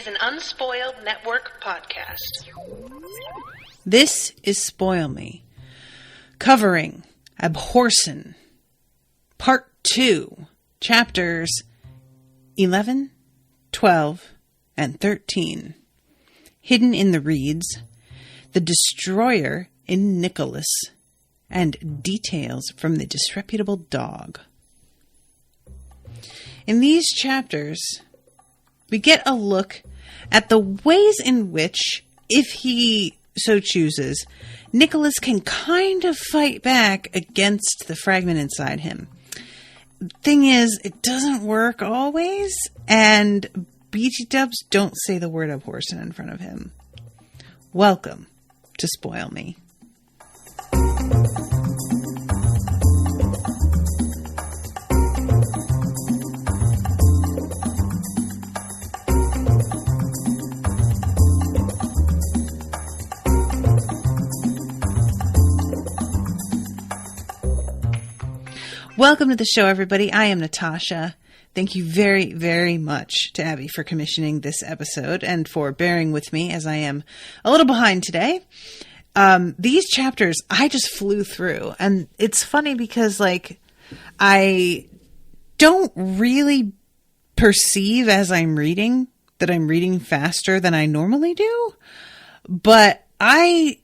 an Unspoiled Network podcast. This is Spoil Me, covering Abhorsen, Part 2, Chapters 11, 12, and 13. Hidden in the Reeds, The Destroyer in Nicholas, and Details from the Disreputable Dog. In these chapters, we get a look at the ways in which, if he so chooses, Nicholas can kind of fight back against the fragment inside him. Thing is, it doesn't work always, and BT Dubs don't say the word Abhorsen in front of him. Welcome to Spoil Me. Welcome to the show, everybody. I am Natasha. Thank you very, very much to Abbey for commissioning this episode and for bearing with me as I am a little behind today. These chapters, I just flew through. And it's funny because, I don't really perceive as I'm reading that I'm reading faster than I normally do. But I,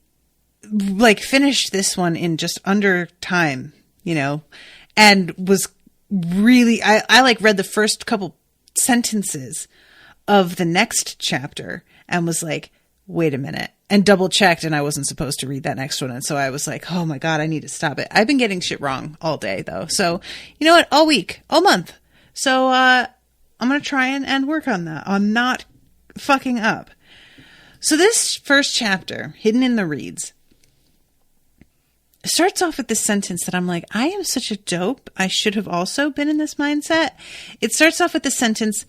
finished this one in just under time, and was really, I read the first couple sentences of the next chapter and was like, wait a minute, and double checked, and I wasn't supposed to read that next one. And so I was like, oh my God, I need to stop it. I've been getting shit wrong all day though. So you know what? All week, all month. So, I'm going to try and work on that, on not fucking up. So this first chapter, Hidden in the Reeds, starts off with this sentence that I'm like, I am such a dope. I should have also been in this mindset. It starts off with the sentence,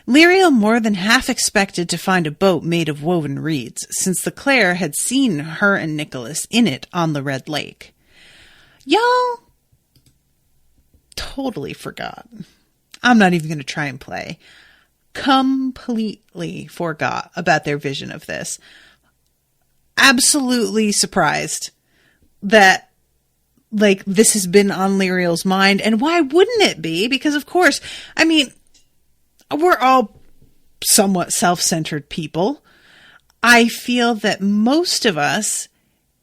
Lirael more than half expected to find a boat made of woven reeds, since the Clare had seen her and Nicholas in it on the Red Lake. Y'all totally forgot. I'm not even going to try and play. Completely forgot about their vision of this. Absolutely surprised that this has been on Lirael's mind, and why wouldn't it be? Because of course, we're all somewhat self-centered people. I feel that most of us,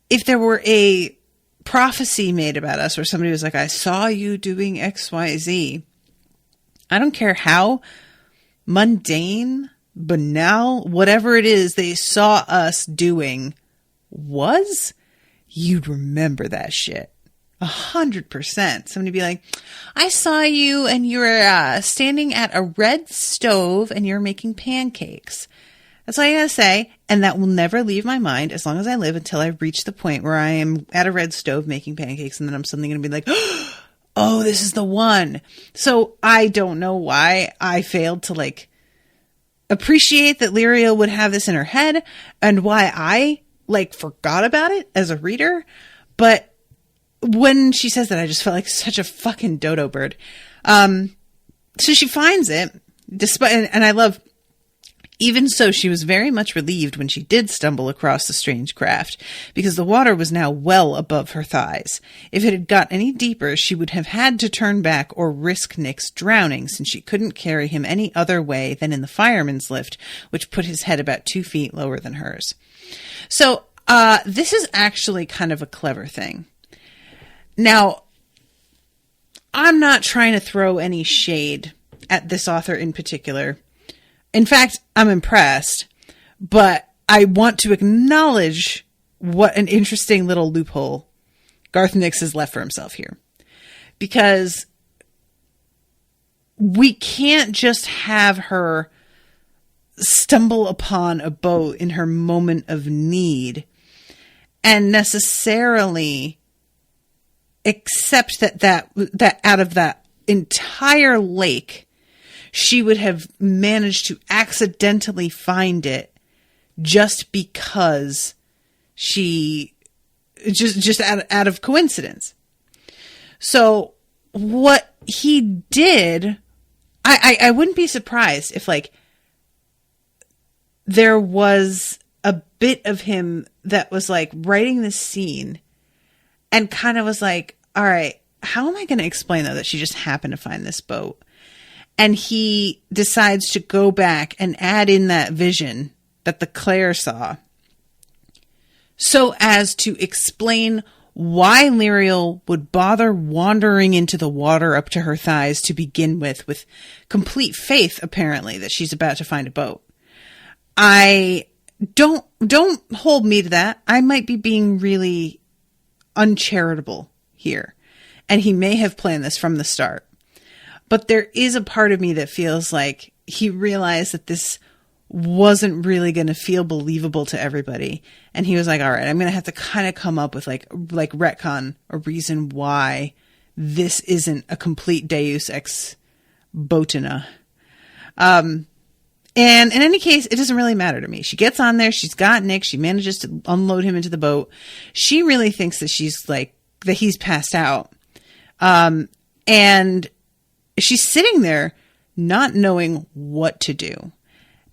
if there were a prophecy made about us, or somebody was like, I saw you doing XYZ, I don't care how mundane, banal, whatever it is they saw us doing was, you'd remember that shit. 100%. Somebody be like, I saw you and you were standing at a red stove and you're making pancakes. That's all I gotta say. And that will never leave my mind as long as I live until I reach the point where I am at a red stove making pancakes. And then I'm suddenly going to be like, oh, this is the one. So I don't know why I failed to appreciate that Lirael would have this in her head, and why I forgot about it as a reader. But when she says that, I just felt like such a fucking dodo bird. So she finds it, despite, and I love, even so, she was very much relieved when she did stumble across the strange craft, because the water was now well above her thighs. If it had got any deeper, she would have had to turn back or risk Nick's drowning, since she couldn't carry him any other way than in the fireman's lift, which put his head about 2 feet lower than hers. So, this is actually kind of a clever thing. Now, I'm not trying to throw any shade at this author in particular. In fact, I'm impressed, but I want to acknowledge what an interesting little loophole Garth Nix has left for himself here. Because we can't just have her stumble upon a boat in her moment of need and necessarily accept that out of that entire lake, she would have managed to accidentally find it just because she just out of coincidence. So what he did, I wouldn't be surprised if there was a bit of him that was like writing this scene and kind of was like, all right, how am I going to explain that she just happened to find this boat? And he decides to go back and add in that vision that the Claire saw so as to explain why Lirael would bother wandering into the water up to her thighs to begin with complete faith, apparently, that she's about to find a boat. I don't hold me to that. I might be being really uncharitable here. And he may have planned this from the start. But there is a part of me that feels like he realized that this wasn't really going to feel believable to everybody. And he was like, all right, I'm going to have to kind of come up with like retcon a reason why this isn't a complete deus ex botina. And in any case, it doesn't really matter to me. She gets on there. She's got Nick. She manages to unload him into the boat. She really thinks that that he's passed out. And she's sitting there not knowing what to do.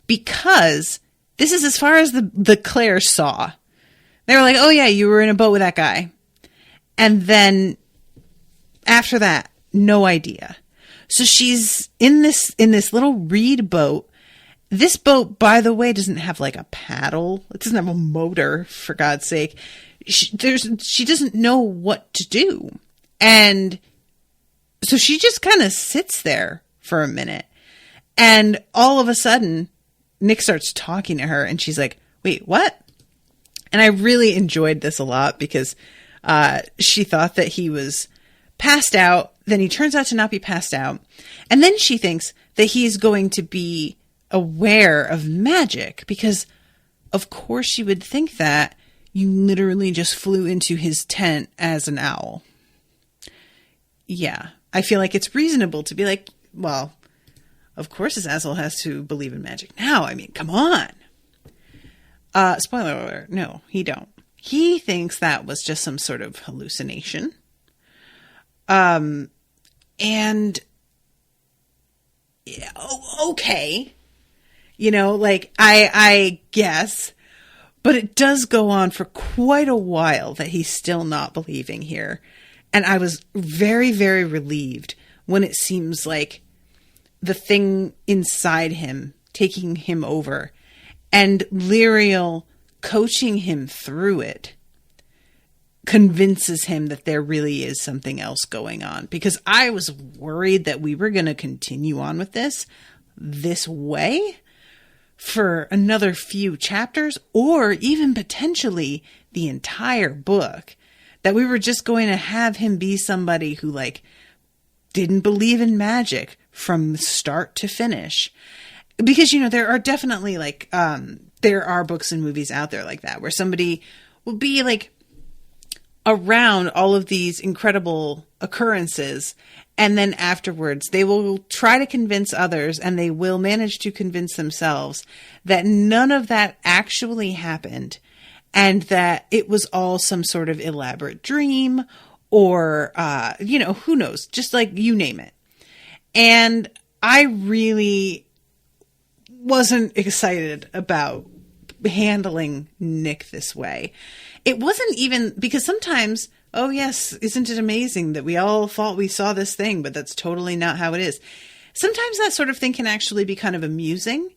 Because this is as far as the Claire saw. They were like, oh yeah, you were in a boat with that guy. And then after that, no idea. So she's in this little reed boat. This boat, by the way, doesn't have like a paddle. It doesn't have a motor, for God's sake. She doesn't know what to do. And so she just kind of sits there for a minute. And all of a sudden, Nick starts talking to her and she's like, wait, what? And I really enjoyed this a lot because she thought that he was passed out. Then he turns out to not be passed out. And then she thinks that he's going to be aware of magic because, of course, you would think that you literally just flew into his tent as an owl. Yeah, I feel like it's reasonable to be like, well, of course this asshole has to believe in magic now. I mean, come on. Spoiler alert. No, he don't. He thinks that was just some sort of hallucination. And yeah, okay. You know, like I guess, but it does go on for quite a while that he's still not believing here. And I was very, very relieved when it seems like the thing inside him taking him over and Lirael coaching him through it convinces him that there really is something else going on. Because I was worried that we were going to continue on with this way for another few chapters or even potentially the entire book. That we were just going to have him be somebody who like didn't believe in magic from start to finish. Because, you know, there are definitely like, there are books and movies out there like that where somebody will be like around all of these incredible occurrences. And then afterwards they will try to convince others and they will manage to convince themselves that none of that actually happened and that it was all some sort of elaborate dream or, you know, who knows, just like you name it. And I really wasn't excited about handling Nick this way. It wasn't even because sometimes, oh yes, isn't it amazing that we all thought we saw this thing, but that's totally not how it is. Sometimes that sort of thing can actually be kind of amusing.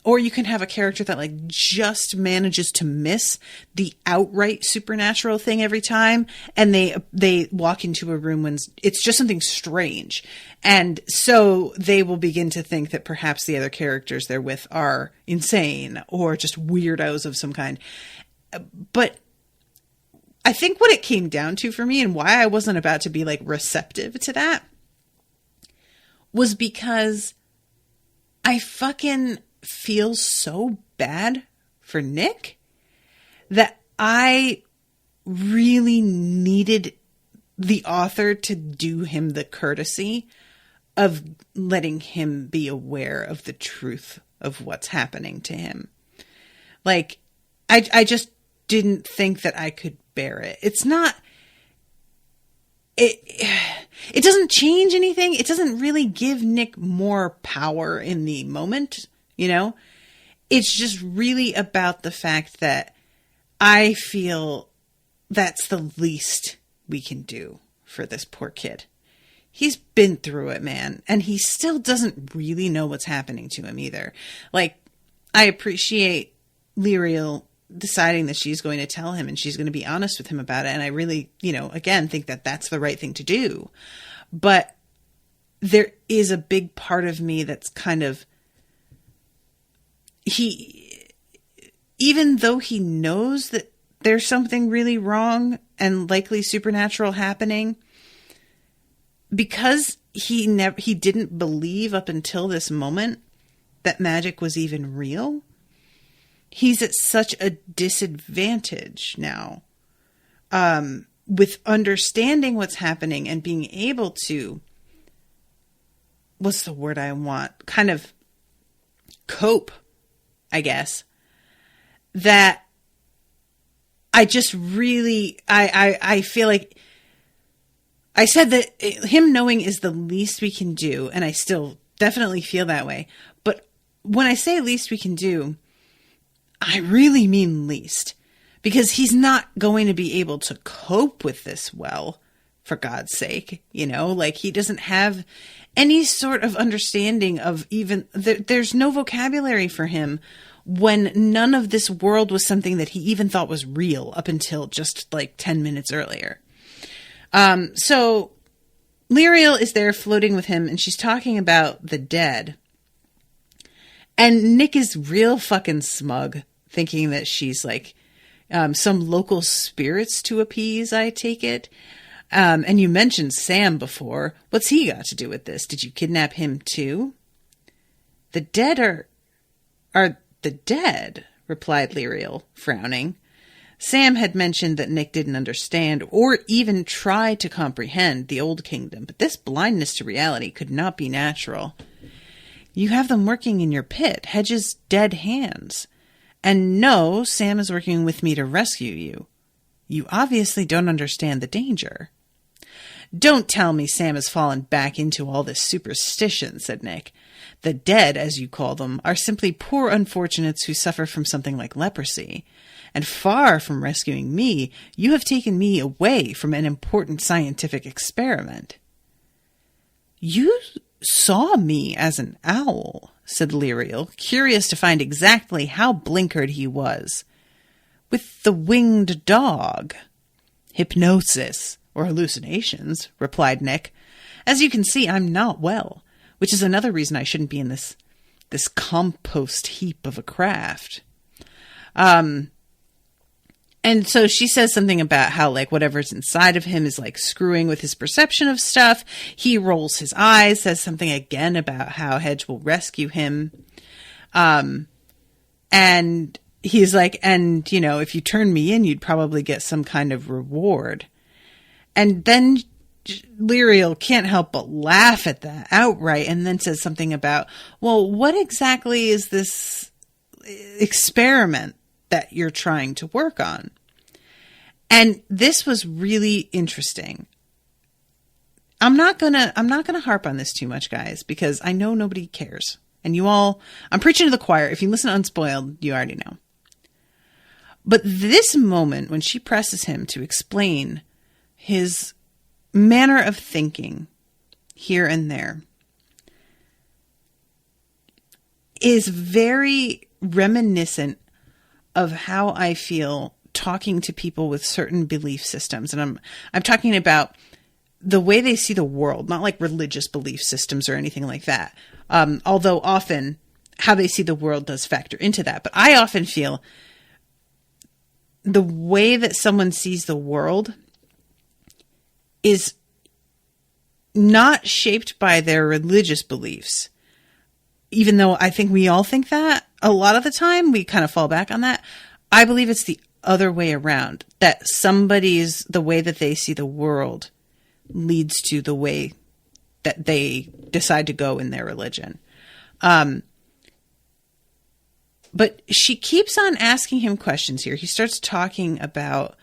Or you can have a character that like just manages to miss the outright supernatural thing every time. And they walk into a room when it's just something strange. And so they will begin to think that perhaps the other characters they're with are insane or just weirdos of some kind. But I think what it came down to for me and why I wasn't about to be like receptive to that was because I fucking feel so bad for Nick that I really needed the author to do him the courtesy of letting him be aware of the truth of what's happening to him. Like, I just didn't think that I could bear it. It's not... It doesn't change anything. It doesn't really give Nick more power in the moment, you know? it's just really about the fact that I feel that's the least we can do for this poor kid. He's been through it, man. And he still doesn't really know what's happening to him either. Like, I appreciate Lirael deciding that she's going to tell him and she's going to be honest with him about it. And I really, again, think that that's the right thing to do. But there is a big part of me that's kind of, even though he knows that there's something really wrong and likely supernatural happening, because he didn't believe up until this moment that magic was even real, he's at such a disadvantage now with understanding what's happening and being able to, what's the word I want? Kind of cope, I guess, that I just really, I feel like I said that him knowing is the least we can do, and I still definitely feel that way. But when I say least we can do, I really mean least, because he's not going to be able to cope with this well, for God's sake. Like, he doesn't have any sort of understanding of even, there's no vocabulary for him when none of this world was something that he even thought was real up until just like 10 minutes earlier. So Lirael is there floating with him, and she's talking about the dead. And Nick is real fucking smug, thinking that she's like some local spirits to appease, I take it. And you mentioned Sam before. What's he got to do with this? Did you kidnap him too? The dead are the dead, replied Lirael, frowning. Sam had mentioned that Nick didn't understand or even try to comprehend the Old Kingdom, but this blindness to reality could not be natural. You have them working in your pit, Hedge's dead hands. And no, Sam is working with me to rescue you. You obviously don't understand the danger. Don't tell me Sam has fallen back into all this superstition, said Nick. The dead, as you call them, are simply poor unfortunates who suffer from something like leprosy. And far from rescuing me, you have taken me away from an important scientific experiment. You saw me as an owl, said Lirael, curious to find exactly how blinkered he was. With the winged dog. Hypnosis, or hallucinations, replied Nick. As you can see, I'm not well, which is another reason I shouldn't be in this compost heap of a craft. And so she says something about how, like, whatever's inside of him is, like, screwing with his perception of stuff. He rolls his eyes, says something again about how Hedge will rescue him. And he's like, and, if you turn me in, you'd probably get some kind of reward. And then Lirael can't help but laugh at that outright, and then says something about, well, what exactly is this experiment that you're trying to work on? And this was really interesting. I'm not gonna harp on this too much, guys, because I know nobody cares. And I'm preaching to the choir. If you listen to Unspoiled, you already know. But this moment when she presses him to explain his manner of thinking here and there is very reminiscent of how I feel talking to people with certain belief systems. And I'm talking about the way they see the world, not like religious belief systems or anything like that. Although often how they see the world does factor into that. But I often feel the way that someone sees the world is not shaped by their religious beliefs. Even though I think we all think that, a lot of the time we kind of fall back on that. I believe it's the other way around, that the way that they see the world leads to the way that they decide to go in their religion. But she keeps on asking him questions here. He starts talking about,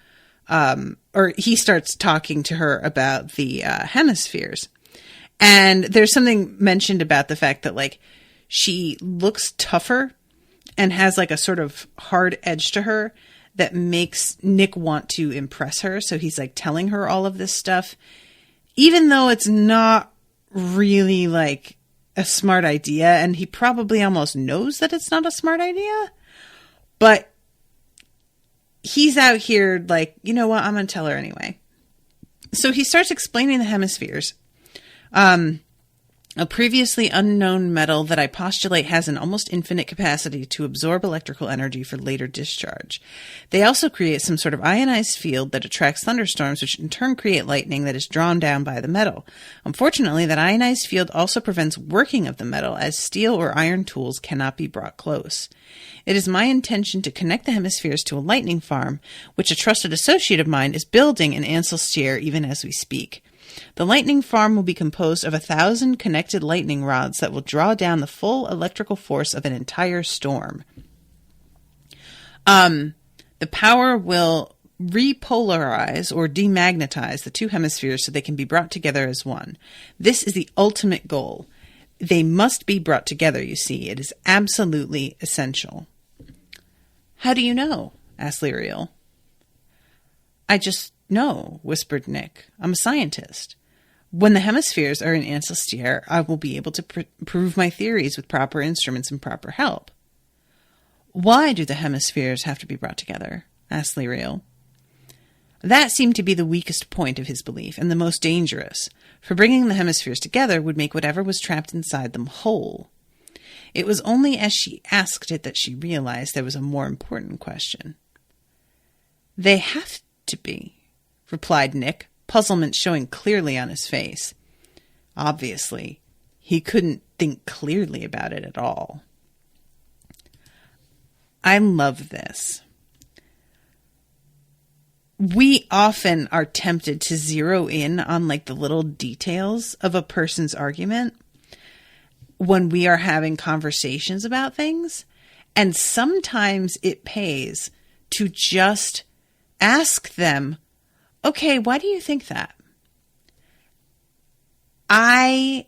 he starts talking to her about the hemispheres. And there's something mentioned about the fact that, like, she looks tougher and has like a sort of hard edge to her that makes Nick want to impress her. So he's like telling her all of this stuff, even though it's not really like a smart idea. And he probably almost knows that it's not a smart idea, but he's out here like, you know what? I'm going to tell her anyway. So he starts explaining the hemispheres. A previously unknown metal that I postulate has an almost infinite capacity to absorb electrical energy for later discharge. They also create some sort of ionized field that attracts thunderstorms, which in turn create lightning that is drawn down by the metal. Unfortunately, that ionized field also prevents working of the metal, as steel or iron tools cannot be brought close. It is my intention to connect the hemispheres to a lightning farm, which a trusted associate of mine is building in Ancelstier even as we speak. The lightning farm will be composed of 1,000 connected lightning rods that will draw down the full electrical force of an entire storm. The power will repolarize or demagnetize the two hemispheres so they can be brought together as one. This is the ultimate goal. They must be brought together, you see. It is absolutely essential. How do you know? Asked Lirael. I just know, whispered Nick. I'm a scientist. When the hemispheres are in Ancelstier, I will be able to prove my theories with proper instruments and proper help. Why do the hemispheres have to be brought together? Asked Lirael. That seemed to be the weakest point of his belief, and the most dangerous, for bringing the hemispheres together would make whatever was trapped inside them whole. It was only as she asked it that she realized there was a more important question. They have to be, replied Nick, puzzlement showing clearly on his face. Obviously, he couldn't think clearly about it at all. I love this. We often are tempted to zero in on like the little details of a person's argument when we are having conversations about things. And sometimes it pays to just ask them, okay, why do you think that? I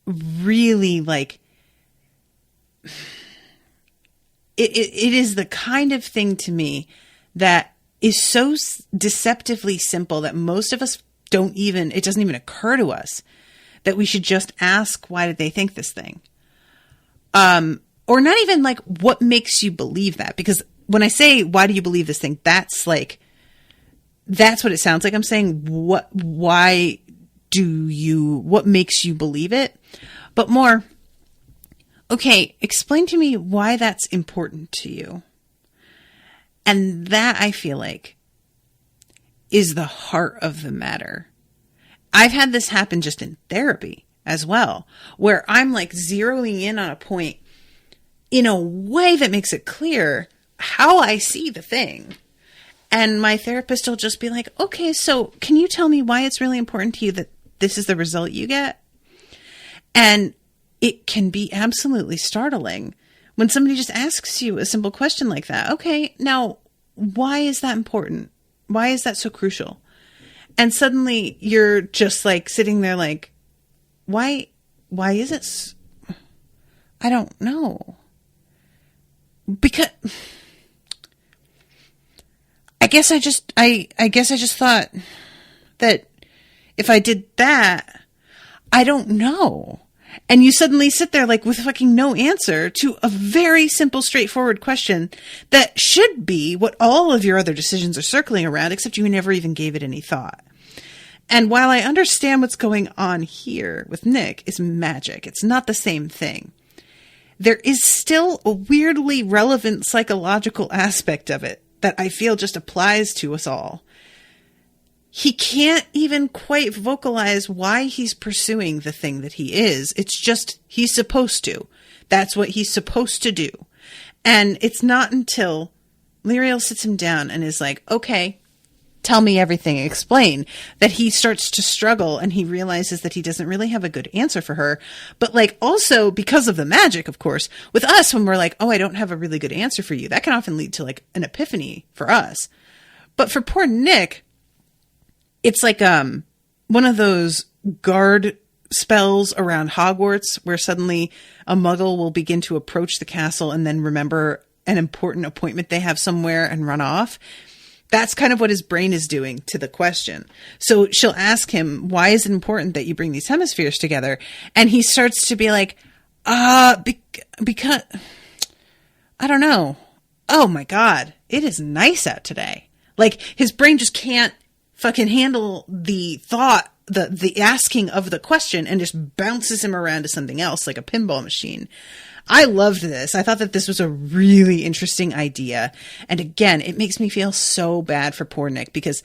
really like it is the kind of thing to me that is so deceptively simple that most of us it doesn't even occur to us that we should just ask, why did they think this thing? Or not even like, what makes you believe that? Because when I say, why do you believe this thing? That's what it sounds like I'm saying. What makes you believe it? But more, okay, explain to me why that's important to you. And that, I feel like, is the heart of the matter. I've had this happen just in therapy as well, where I'm like zeroing in on a point in a way that makes it clear how I see the thing. And my therapist will just be like, okay, so can you tell me why it's really important to you that this is the result you get? And it can be absolutely startling when somebody just asks you a simple question like that. Okay, now, why is that important? Why is that so crucial? And suddenly you're just like sitting there like, why is it? I don't know. Because I guess I just thought that if I did that, I don't know. And you suddenly sit there like with fucking no answer to a very simple, straightforward question that should be what all of your other decisions are circling around, except you never even gave it any thought. And while I understand what's going on here with Nick is magic, it's not the same thing. There is still a weirdly relevant psychological aspect of it that I feel just applies to us all. He can't even quite vocalize why he's pursuing the thing that he is. It's just he's supposed to. That's what he's supposed to do. And it's not until Lirael sits him down and is like, okay, tell me everything, explain, that he starts to struggle and he realizes that he doesn't really have a good answer for her. But like also because of the magic, of course, with us, when we're like, oh, I don't have a really good answer for you, that can often lead to like an epiphany for us. But for poor Nick, it's like one of those guard spells around Hogwarts where suddenly a muggle will begin to approach the castle and then remember an important appointment they have somewhere and run off. That's kind of what his brain is doing to the question. So she'll ask him, why is it important that you bring these hemispheres together? And he starts to be like, because I don't know. Oh my God, it is nice out today. Like his brain just can't fucking handle the thought, the asking of the question, and just bounces him around to something else like a pinball machine. I loved this. I thought that this was a really interesting idea. And again, it makes me feel so bad for poor Nick, because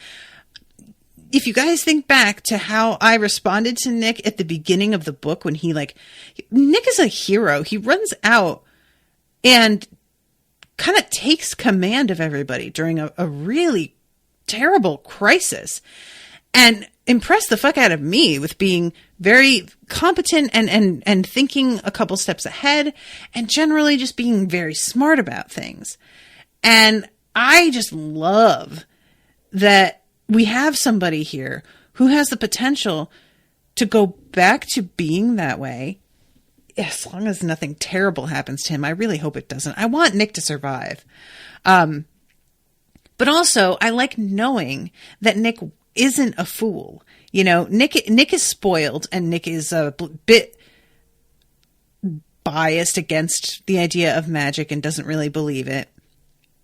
if you guys think back to how I responded to Nick at the beginning of the book, when Nick is a hero. He runs out and kind of takes command of everybody during a really terrible crisis, and impressed the fuck out of me with being very competent and thinking a couple steps ahead, and generally just being very smart about things. And I just love that we have somebody here who has the potential to go back to being that way, as long as nothing terrible happens to him. I really hope it doesn't. I want Nick to survive. But also, I like knowing that Nick isn't a fool. You know, Nick is spoiled, and Nick is a bit biased against the idea of magic and doesn't really believe it.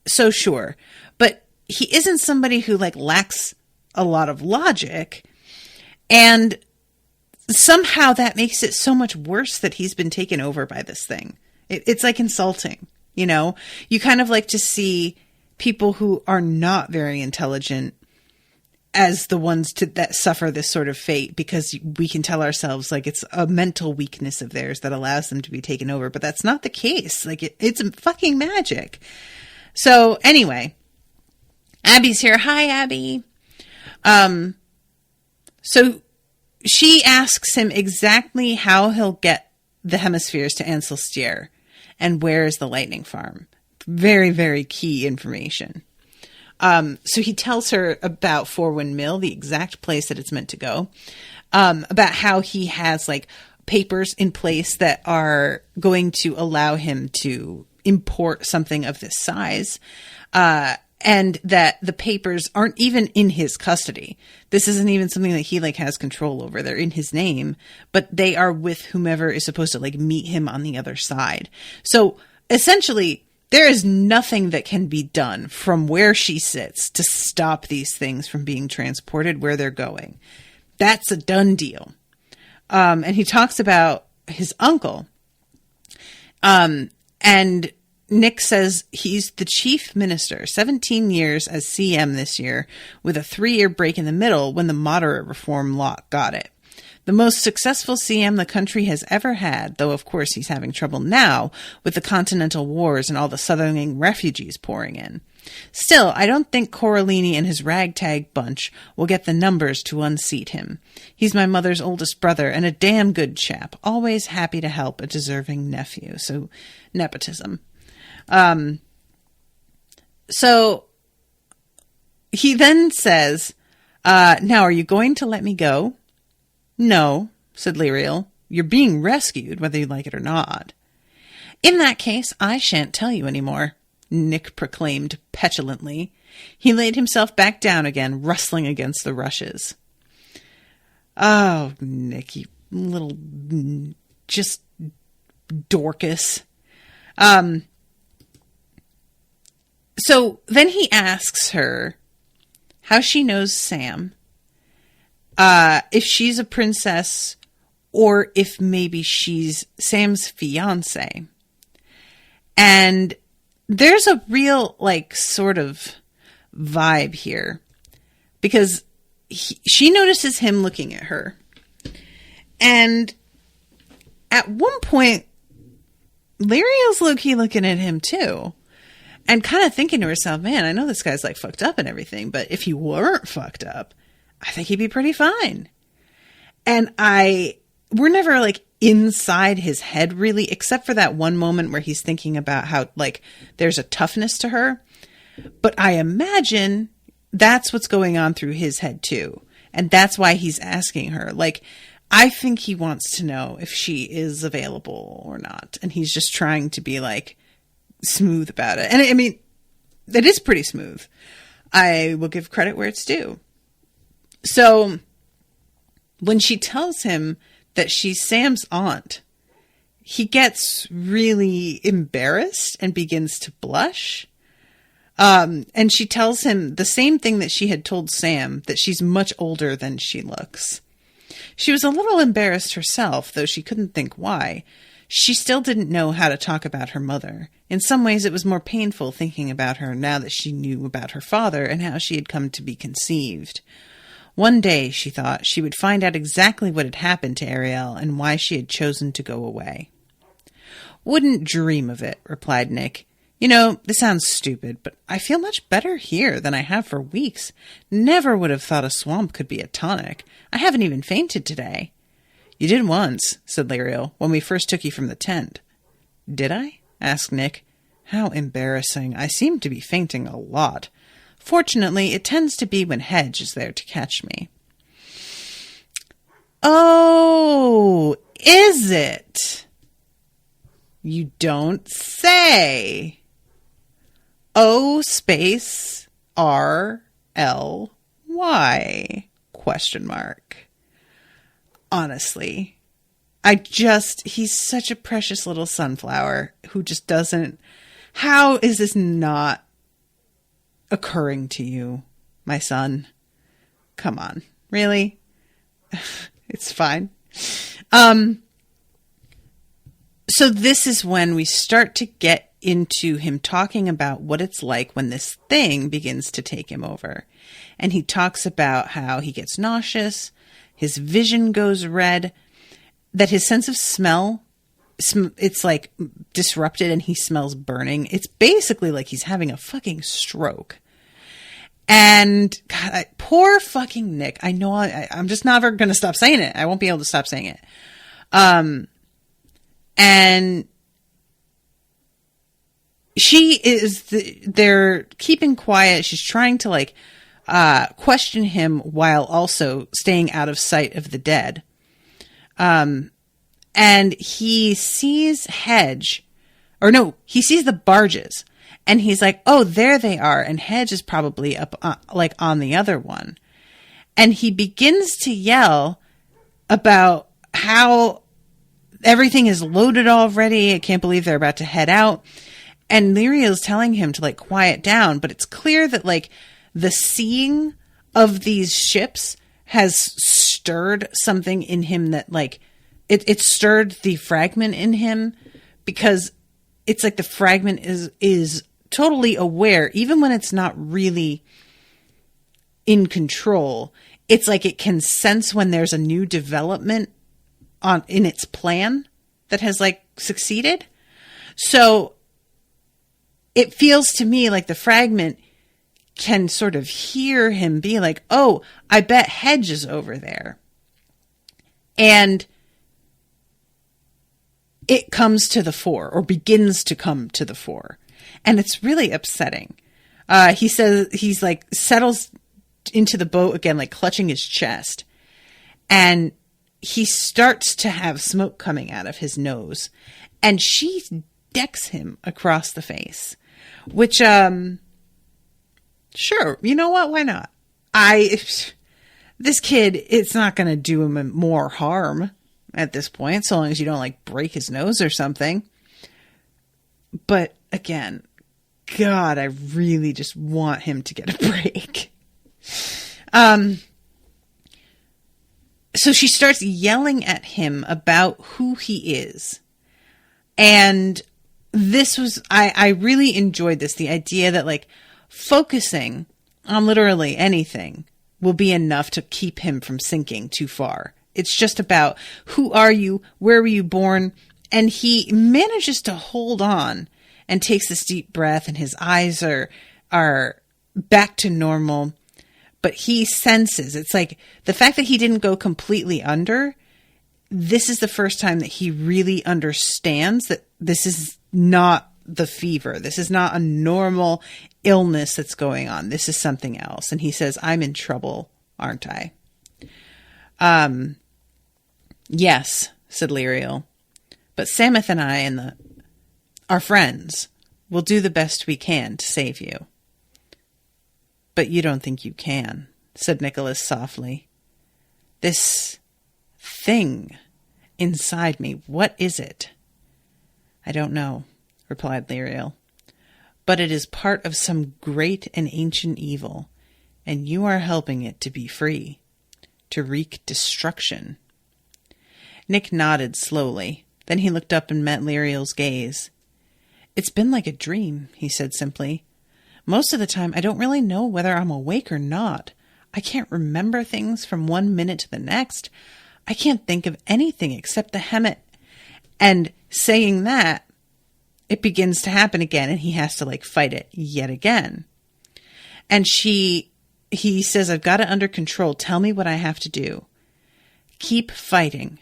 So sure. But he isn't somebody who lacks a lot of logic, and somehow that makes it so much worse that he's been taken over by this thing. It's like insulting, you know? You kind of like to see people who are not very intelligent as the ones that suffer this sort of fate, because we can tell ourselves it's a mental weakness of theirs that allows them to be taken over. But that's not the case. It's fucking magic. So anyway, Abby's here. Hi, Abbey. So she asks him exactly how he'll get the hemispheres to Ancelstier and where is the lightning farm. Very, very key information. So he tells her about Fourwind Mill, the exact place that it's meant to go, about how he has papers in place that are going to allow him to import something of this size, and that the papers aren't even in his custody. This isn't even something that he has control over. They're in his name, but they are with whomever is supposed to meet him on the other side. So essentially, there is nothing that can be done from where she sits to stop these things from being transported where they're going. That's a done deal. And he talks about his uncle. And Nick says he's the chief minister, 17 years as CM this year, with a 3-year break in the middle when the moderate reform lot got it. The most successful CM the country has ever had, though of course he's having trouble now with the continental wars and all the southern refugees pouring in. Still, I don't think Coralini and his ragtag bunch will get the numbers to unseat him. He's my mother's oldest brother and a damn good chap, always happy to help a deserving nephew. So, nepotism. So, he then says, now are you going to let me go? No, said Lirael. You're being rescued, whether you like it or not. In that case, I shan't tell you any more, Nick proclaimed petulantly. He laid himself back down again, rustling against the rushes. Oh, Nick, you little just Dorcas. So then he asks her how she knows Sam. If she's a princess, or if maybe she's Sam's fiance. And there's a real, sort of vibe here. Because she notices him looking at her. And at one point, Lirael's low-key looking at him too. And kind of thinking to herself, man, I know this guy's fucked up and everything, but if he weren't fucked up, I think he'd be pretty fine. And we're never inside his head really, except for that one moment where he's thinking about how there's a toughness to her. But I imagine that's what's going on through his head too. And that's why he's asking her. I think he wants to know if she is available or not. And he's just trying to be like smooth about it. And I mean, it is pretty smooth. I will give credit where it's due. So when she tells him that she's Sam's aunt, he gets really embarrassed and begins to blush. And she tells him the same thing that she had told Sam, that she's much older than she looks. She was a little embarrassed herself, though she couldn't think why. She still didn't know how to talk about her mother. In some ways, it was more painful thinking about her now that she knew about her father and how she had come to be conceived. One day, she thought, she would find out exactly what had happened to Ariel and why she had chosen to go away. "Wouldn't dream of it," replied Nick. "You know, this sounds stupid, but I feel much better here than I have for weeks. Never would have thought a swamp could be a tonic. I haven't even fainted today." "You did once," said Lirael, "when we first took you from the tent." "Did I?" asked Nick. "How embarrassing. I seem to be fainting a lot. Fortunately, it tends to be when Hedge is there to catch me." "Oh, is it? You don't say." O space RLY question mark. Honestly, he's such a precious little sunflower who just doesn't, how is this not occurring to you, my son? Come on, really? It's fine. So this is when we start to get into him talking about what it's like when this thing begins to take him over. And he talks about how he gets nauseous, his vision goes red, that his sense of smell, it's like disrupted and he smells burning. It's basically like he's having a fucking stroke. And God, poor fucking Nick. I know I'm just never going to stop saying it. I won't be able to stop saying it. And they're keeping quiet. She's trying to like, question him while also staying out of sight of the dead. And he sees he sees the barges and he's like, "Oh, there they are." And Hedge is probably up, on the other one. And he begins to yell about how everything is loaded already. I can't believe they're about to head out. And Lirael's telling him to like quiet down, but it's clear that like the seeing of these ships has stirred something in him that like it stirred the fragment in him, because it's like the fragment is totally aware, even when it's not really in control. It's like it can sense when there's a new development in its plan that has like succeeded. So it feels to me like the fragment can sort of hear him be like, "Oh, I bet Hedge is over there." And it comes to the fore, or begins to come to the fore. And it's really upsetting. He says, he's like settles into the boat again, like clutching his chest. And he starts to have smoke coming out of his nose. And she decks him across the face. Which, sure, you know what? Why not? This kid, it's not going to do him more harm at this point, so long as you don't like break his nose or something. But again, God, I really just want him to get a break. So she starts yelling at him about who he is. And this was, I really enjoyed this. The idea that like focusing on literally anything will be enough to keep him from sinking too far. It's just about who are you? Where were you born? And he manages to hold on and takes this deep breath, and his eyes are back to normal. But he senses, it's like the fact that he didn't go completely under. This is the first time that he really understands that this is not the fever. This is not a normal illness that's going on. This is something else. And he says, "I'm in trouble, aren't I?" Yes, said Lirael. But Sameth and I and our friends will do the best we can to save you. But you don't think you can, said Nicholas softly. This thing inside me, what is it? I don't know, replied Lirael. But it is part of some great and ancient evil, and you are helping it to be free, to wreak destruction. Nick nodded slowly. Then he looked up and met Lirael's gaze. It's been like a dream, he said simply. Most of the time, I don't really know whether I'm awake or not. I can't remember things from one minute to the next. I can't think of anything except the And saying that, it begins to happen again, and he has to, fight it yet again. And he says, I've got it under control. Tell me what I have to do. Keep fighting.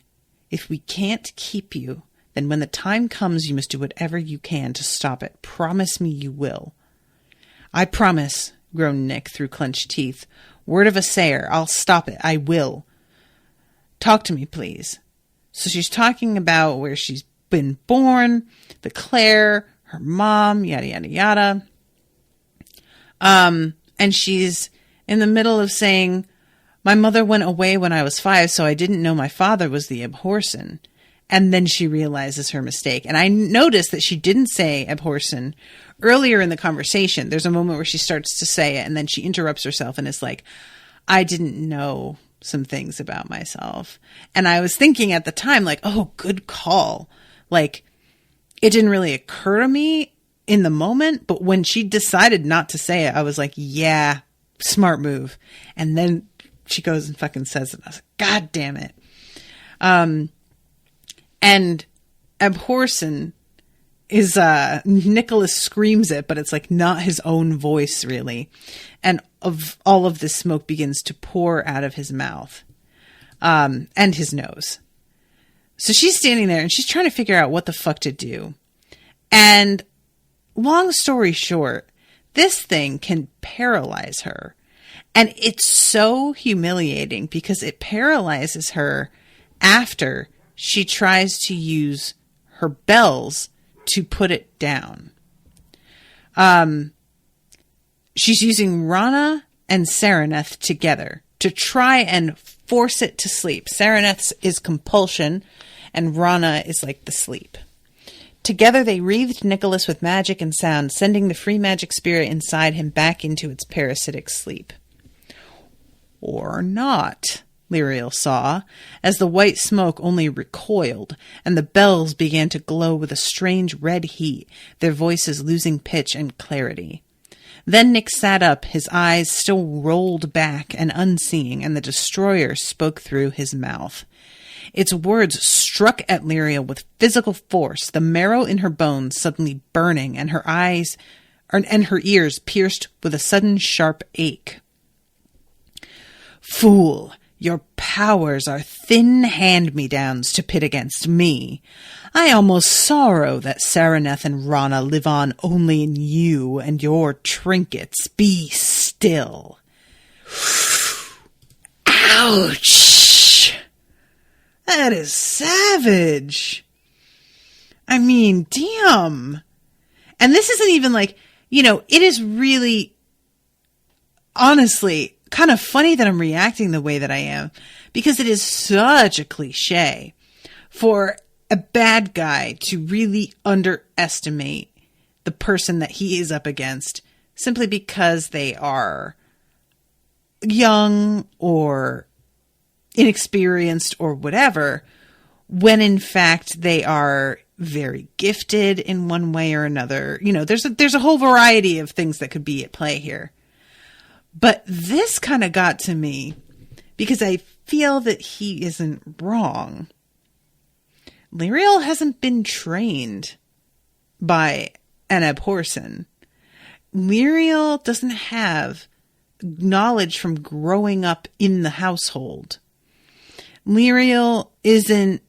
If we can't keep you, then when the time comes, you must do whatever you can to stop it. Promise me you will. I promise, groaned Nick through clenched teeth. Word of a sayer, I'll stop it. I will. Talk to me, please. So she's talking about where she's been born, the Claire, her mom, yada, yada, yada. And she's in the middle of saying, my mother went away when I was 5, so I didn't know my father was the Abhorsen. And then she realizes her mistake. And I noticed that she didn't say Abhorsen earlier in the conversation. There's a moment where she starts to say it, and then she interrupts herself and is like, I didn't know some things about myself. And I was thinking at the time, oh, good call. It didn't really occur to me in the moment, but when she decided not to say it, I was like, yeah, smart move. And then she goes and fucking says it. I was like, God damn it. And Abhorsen is, Nicholas screams it, but it's not his own voice really. And all of this smoke begins to pour out of his mouth, and his nose. So she's standing there and she's trying to figure out what the fuck to do. And long story short, this thing can paralyze her. And it's so humiliating because it paralyzes her after she tries to use her bells to put it down. She's using Rana and Sereneth together to try and force it to sleep. Sereneth is compulsion, and Rana is the sleep. Together they wreathed Nicholas with magic and sound, sending the free magic spirit inside him back into its parasitic sleep. Or not, Lirael saw, as the white smoke only recoiled, and the bells began to glow with a strange red heat, their voices losing pitch and clarity. Then Nick sat up, his eyes still rolled back and unseeing, and the destroyer spoke through his mouth. Its words struck at Lirael with physical force, the marrow in her bones suddenly burning, and her ears pierced with a sudden sharp ache. Fool, your powers are thin hand-me-downs to pit against me. I almost sorrow that Sereneth and Rana live on only in you and your trinkets. Be still. Ouch! That is savage. I mean, damn. And this isn't even it is really, honestly, kind of funny that I'm reacting the way that I am, because it is such a cliche for a bad guy to really underestimate the person that he is up against simply because they are young or inexperienced or whatever, when in fact they are very gifted in one way or another. There's a whole variety of things that could be at play here. But this kind of got to me because I feel that he isn't wrong. Lirael hasn't been trained by an Abhorsen. Lirael doesn't have knowledge from growing up in the household. Lirael isn't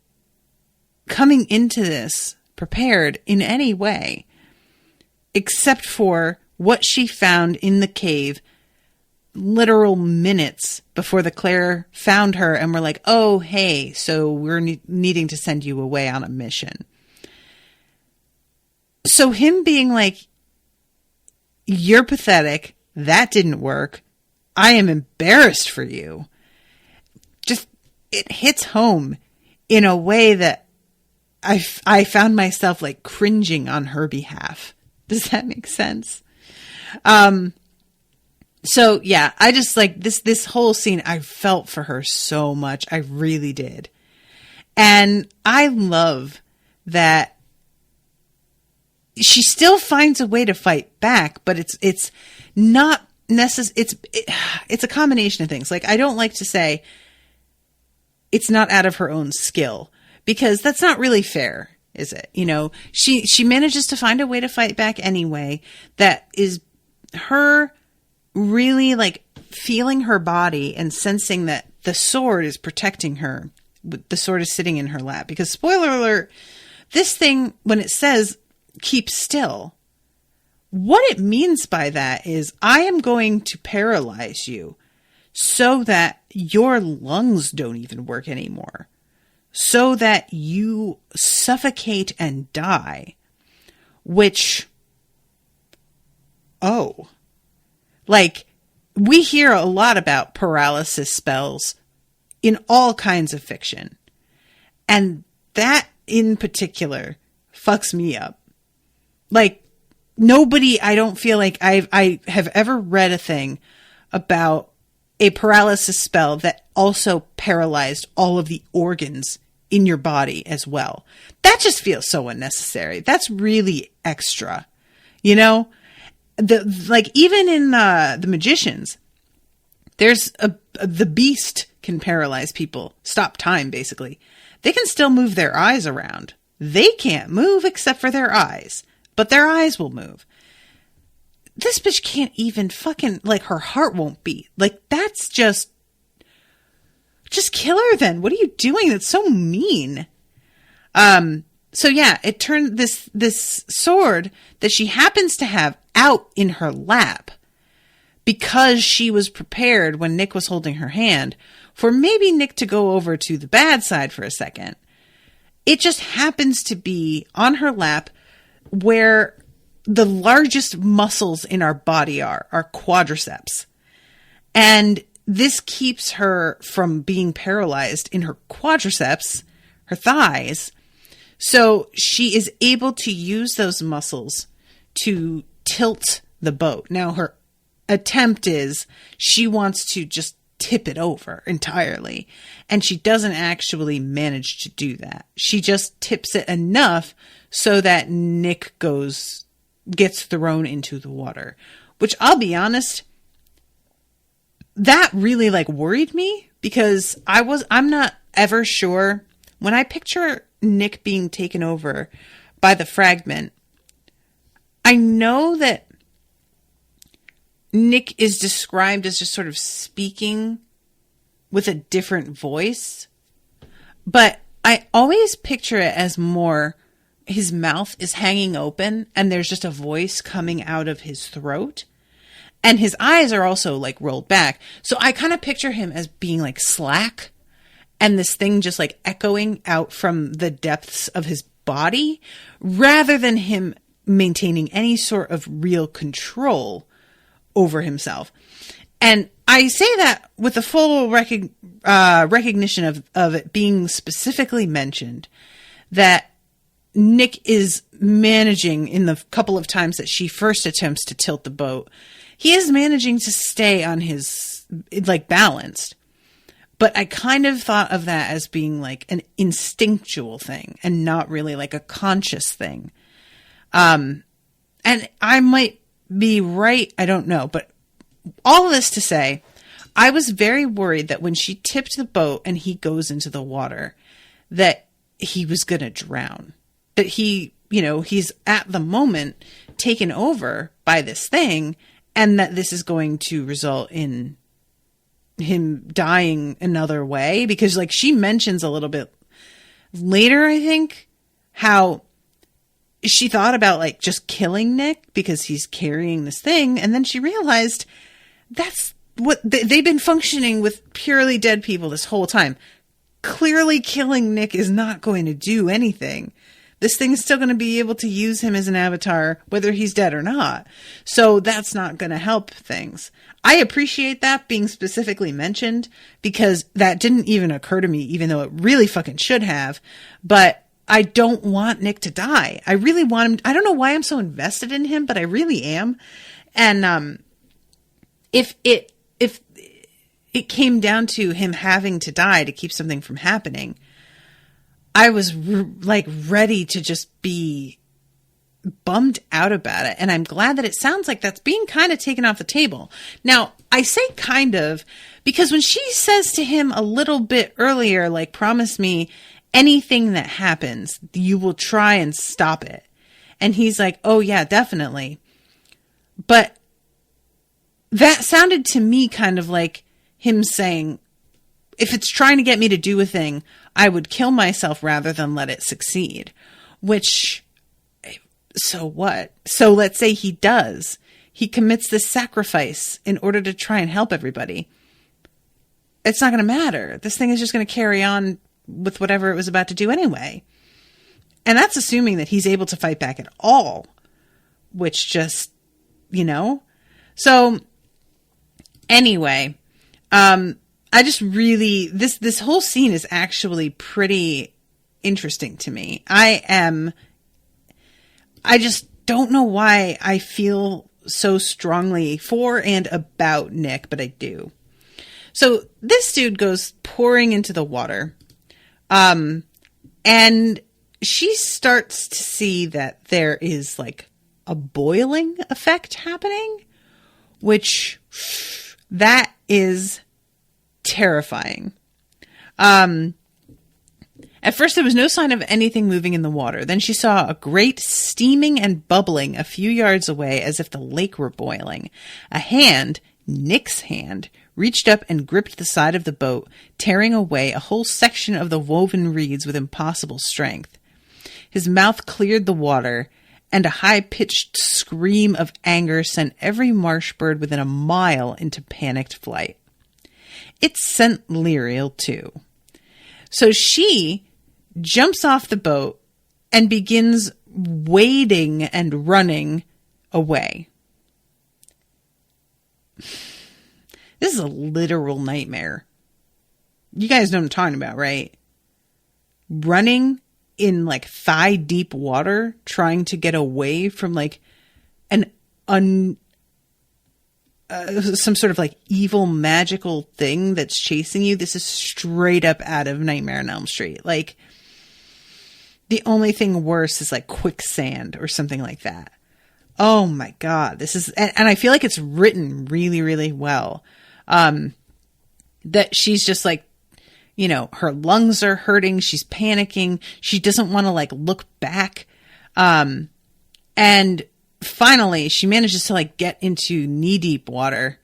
coming into this prepared in any way, except for what she found in the cave literal minutes before the Claire found her and were like, oh, hey, so we're needing to send you away on a mission. So him being like, you're pathetic. That didn't work. I am embarrassed for you. Just, it hits home in a way that I found myself like cringing on her behalf. Does that make sense? So yeah, I just like this whole scene. I felt for her so much. I really did. And I love that she still finds a way to fight back, but it's not necessary. It's a combination of things. Like, I don't like to say it's not out of her own skill, because that's not really fair, is it? You know, she manages to find a way to fight back anyway. That is her really like feeling her body and sensing that the sword is protecting her. The sword is sitting in her lap, because spoiler alert, this thing, when it says keep still, what it means by that is I am going to paralyze you so that your lungs don't even work anymore, so that you suffocate and die. Which, like, we hear a lot about paralysis spells in all kinds of fiction. And that in particular fucks me up. Like, nobody, I don't feel like I have ever read a thing about a paralysis spell that also paralyzed all of the organs in your body as well. That just feels so unnecessary. That's really extra, you know? Like, even in The Magicians, there's the beast can paralyze people, stop time, basically. They can still move their eyes around. They can't move except for their eyes, but their eyes will move. This bitch can't even fucking, like, her heart won't beat. Like, that's just kill her then. What are you doing? That's so mean. So yeah, it turned this sword that she happens to have out in her lap, because she was prepared when Nick was holding her hand for maybe Nick to go over to the bad side for a second. It just happens to be on her lap where the largest muscles in our body are quadriceps. And this keeps her from being paralyzed in her quadriceps, her thighs. So she is able to use those muscles to tilt the boat. Now, her attempt is she wants to just tip it over entirely, and she doesn't actually manage to do that. She just tips it enough so that Nick gets thrown into the water, which, I'll be honest, that really like worried me, because I'm not ever sure when I picture Nick being taken over by the fragment. I know that Nick is described as just sort of speaking with a different voice, but I always picture it as more his mouth is hanging open and there's just a voice coming out of his throat, and his eyes are also like rolled back. So I kind of picture him as being like slack, and this thing just like echoing out from the depths of his body, rather than him maintaining any sort of real control over himself. And I say that with the full recognition of it being specifically mentioned that Nick is managing, in the couple of times that she first attempts to tilt the boat, he is managing to stay on his, like, balanced. But I kind of thought of that as being like an instinctual thing and not really like a conscious thing. And I might be right. I don't know. But all of this to say, I was very worried that when she tipped the boat and he goes into the water, that he was going to drown. That he's at the moment taken over by this thing, and that this is going to result in him dying another way. Because, like, she mentions a little bit later, I think, how she thought about, like, just killing Nick because he's carrying this thing, and then she realized that's they've been functioning with purely dead people this whole time. Clearly killing Nick is not going to do anything. This thing is still going to be able to use him as an avatar, whether he's dead or not. So that's not going to help things. I appreciate that being specifically mentioned, because that didn't even occur to me, even though it really fucking should have. But I don't want Nick to die. I really want him. I don't know why I'm so invested in him, but I really am. And if it came down to him having to die to keep something from happening, I was ready to just be bummed out about it. And I'm glad that it sounds like that's being kind of taken off the table. Now, I say kind of because when she says to him a little bit earlier, like, promise me anything that happens, you will try and stop it. And he's like, oh yeah, definitely. But that sounded to me kind of like him saying, if it's trying to get me to do a thing, I would kill myself rather than let it succeed. Which, so what? So let's say he does. He commits this sacrifice in order to try and help everybody. It's not going to matter. This thing is just going to carry on with whatever it was about to do anyway. And that's assuming that he's able to fight back at all. Which just, So, anyway, I just really, this whole scene is actually pretty interesting to me. I just don't know why I feel so strongly for and about Nick, but I do. So this dude goes pouring into the water. And she starts to see that there is like a boiling effect happening, which that is terrifying. At first there was no sign of anything moving in the water. Then she saw a great steaming and bubbling a few yards away as if the lake were boiling. A hand, Nick's hand, reached up and gripped the side of the boat, tearing away a whole section of the woven reeds with impossible strength. His mouth cleared the water, and a high-pitched scream of anger sent every marsh bird within a mile into panicked flight. It sent Lirael too. So she jumps off the boat and begins wading and running away. This is a literal nightmare. You guys know what I'm talking about, right? Running in like thigh deep water, trying to get away from like some sort of like evil magical thing that's chasing you. This is straight up out of Nightmare on Elm Street. Like, the only thing worse is like quicksand or something like that. Oh my God. This is, and I feel like it's written really, really well. That she's just like, her lungs are hurting. She's panicking. She doesn't want to like look back. And finally she manages to like get into knee deep water.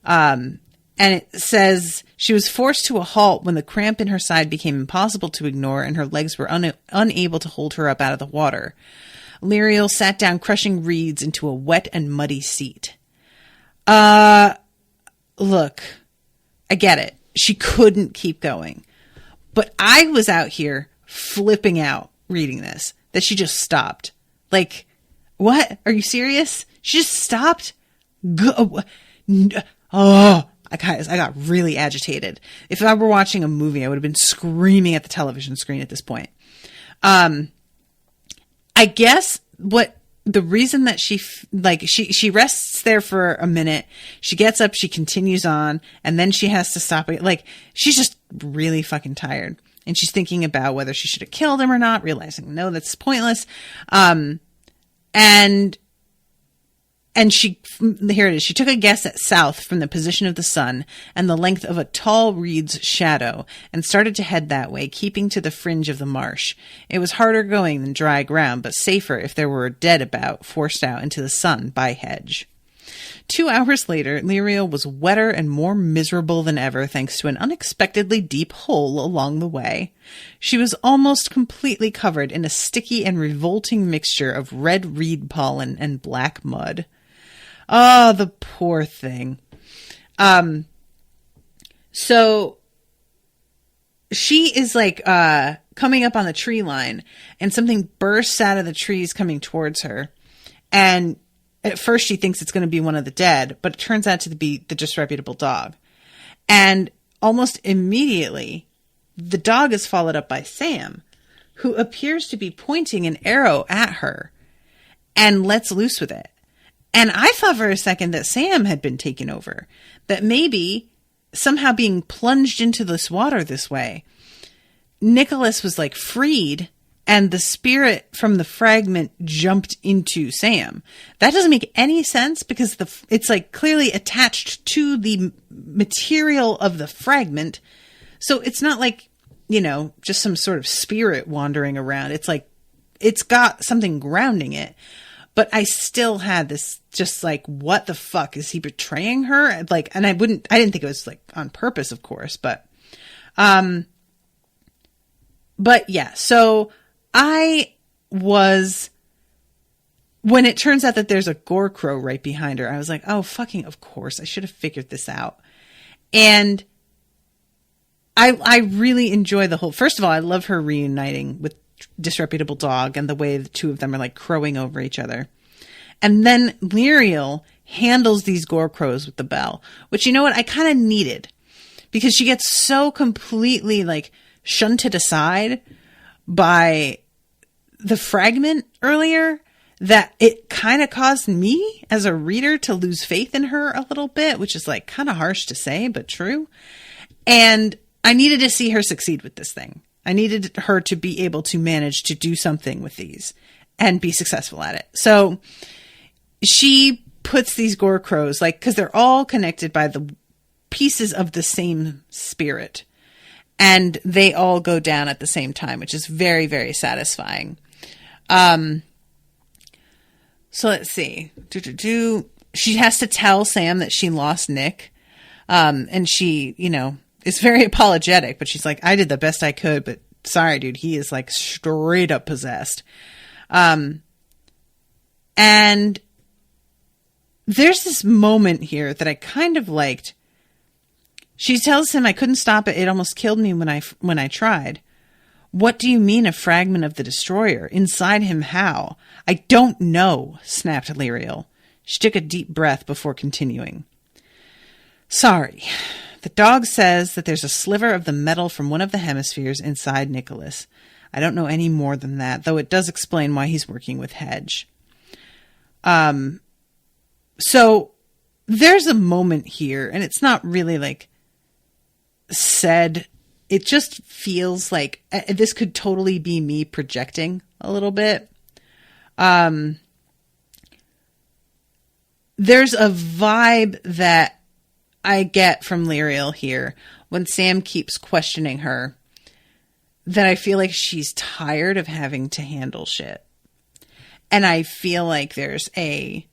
And it says she was forced to a halt when the cramp in her side became impossible to ignore and her legs were unable to hold her up out of the water. Lirael sat down, crushing reeds into a wet and muddy seat. Look, I get it. She couldn't keep going. But I was out here flipping out reading this, that she just stopped. Like, what? Are you serious? She just stopped? Oh, I got really agitated. If I were watching a movie, I would have been screaming at the television screen at this point. I guess the reason that she rests there for a minute, she gets up, she continues on, and then she has to stop it. Like, she's just really fucking tired. And she's thinking about whether she should have killed him or not, realizing, no, that's pointless. And here it is. She took a guess at south from the position of the sun and the length of a tall reed's shadow and started to head that way, keeping to the fringe of the marsh. It was harder going than dry ground, but safer if there were a dead about, forced out into the sun by hedge. 2 hours later, Lirael was wetter and more miserable than ever thanks to an unexpectedly deep hole along the way. She was almost completely covered in a sticky and revolting mixture of red reed pollen and black mud. Oh, the poor thing. So she is like coming up on the tree line, and something bursts out of the trees coming towards her. And at first she thinks it's going to be one of the dead, but it turns out to be the disreputable dog. And almost immediately, the dog is followed up by Sam, who appears to be pointing an arrow at her and lets loose with it. And I thought for a second that Sam had been taken over, that maybe somehow being plunged into this water this way, Nicholas was like freed and the spirit from the fragment jumped into Sam. That doesn't make any sense because it's like clearly attached to the material of the fragment. So it's not like, you know, just some sort of spirit wandering around. It's like, it's got something grounding it. But I still had this just like, what the fuck? Is he betraying her? Like, and I didn't think it was like on purpose, of course, but yeah, so when it turns out that there's a gore crow right behind her, I was like, oh, fucking, of course, I should have figured this out. And I really enjoy first of all, I love her reuniting with Disreputable Dog and the way the two of them are like crowing over each other. And then Lirael handles these gore crows with the bell, which, you know what, I kind of needed, because she gets so completely like shunted aside by the fragment earlier that it kind of caused me as a reader to lose faith in her a little bit, which is like kind of harsh to say, but true. And I needed to see her succeed with this thing. I needed her to be able to manage to do something with these and be successful at it. So she puts these gore crows, like, because they're all connected by the pieces of the same spirit, and they all go down at the same time, which is very, very satisfying. So let's see. She has to tell Sam that she lost Nick. And she, you know, is very apologetic, but she's like, I did the best I could, but sorry, dude, he is like straight up possessed. And there's this moment here that I kind of liked. She tells him, I couldn't stop it. It almost killed me when I tried. What do you mean a fragment of the destroyer? Inside him how? I don't know, snapped Lirael. She took a deep breath before continuing. Sorry. The dog says that there's a sliver of the metal from one of the hemispheres inside Nicholas. I don't know any more than that, though it does explain why he's working with Hedge. So there's a moment here, and it's not really like said. It just feels like this could totally be me projecting a little bit. There's a vibe that I get from Lirael here when Sam keeps questioning her, that I feel like she's tired of having to handle shit. And I feel like there's a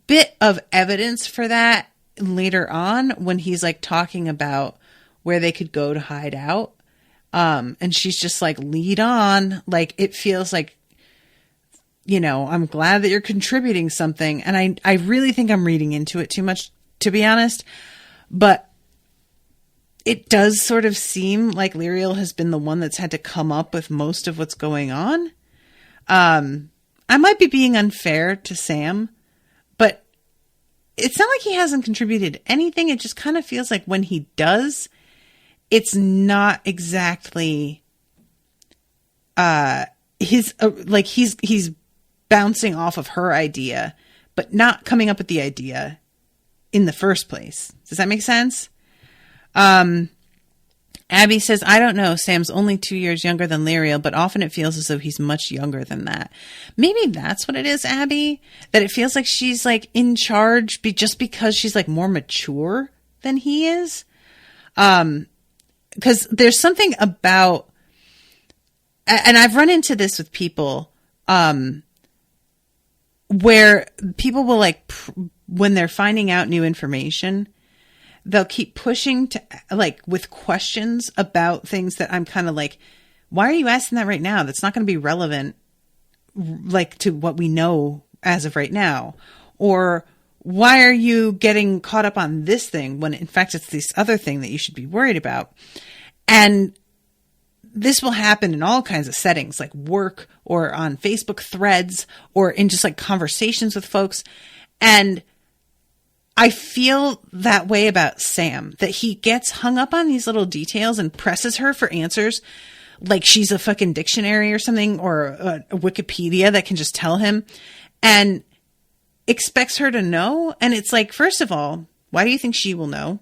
bit of evidence for that later on when he's like talking about where they could go to hide out. And she's just like, lead on. Like, it feels like, you know, I'm glad that you're contributing something. And I really think I'm reading into it too much, to be honest. But it does sort of seem like Lirael has been the one that's had to come up with most of what's going on. I might be being unfair to Sam, but it's not like he hasn't contributed anything. It just kind of feels like when he does, it's not exactly he's bouncing off of her idea, but not coming up with the idea in the first place. Does that make sense? Abbey says, I don't know. Sam's only 2 years younger than Lirael, but often it feels as though he's much younger than that. Maybe that's what it is, Abbey, that it feels like she's like in charge just because she's like more mature than he is. Because there's something about, and I've run into this with people, where people will like, when they're finding out new information, they'll keep pushing to like with questions about things that I'm kind of like, why are you asking that right now? That's not going to be relevant, like, to what we know as of right now. Or why are you getting caught up on this thing when in fact it's this other thing that you should be worried about? And this will happen in all kinds of settings, like work or on Facebook threads or in just like conversations with folks. And I feel that way about Sam, that he gets hung up on these little details and presses her for answers like she's a fucking dictionary or something, or a Wikipedia that can just tell him, and expects her to know. And it's like, first of all, why do you think she will know?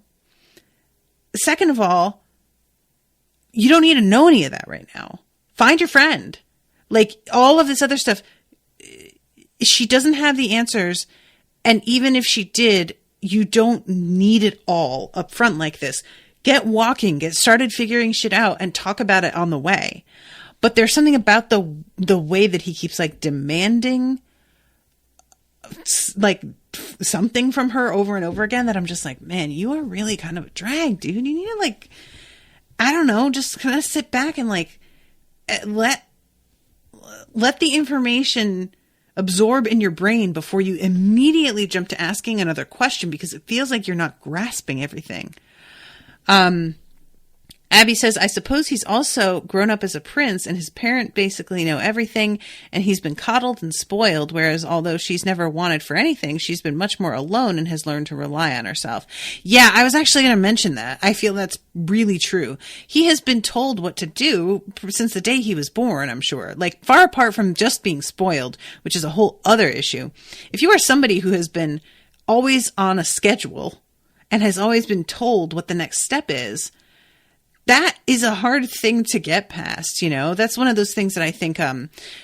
Second of all, you don't need to know any of that right now. Find your friend. Like, all of this other stuff, she doesn't have the answers. And even if she did, you don't need it all up front like this. Get walking, get started figuring shit out, and talk about it on the way. But there's something about the way that he keeps like demanding like something from her over and over again that I'm just like, man, you are really kind of a drag, dude. You need to like, I don't know, just kind of sit back and like let the information absorb in your brain before you immediately jump to asking another question, because it feels like you're not grasping everything. Abbey says, I suppose he's also grown up as a prince and his parents basically know everything and he's been coddled and spoiled, whereas although she's never wanted for anything, she's been much more alone and has learned to rely on herself. Yeah, I was actually going to mention that. I feel that's really true. He has been told what to do since the day he was born, I'm sure. Like, far apart from just being spoiled, which is a whole other issue. If you are somebody who has been always on a schedule and has always been told what the next step is, that is a hard thing to get past, you know? That's one of those things that I think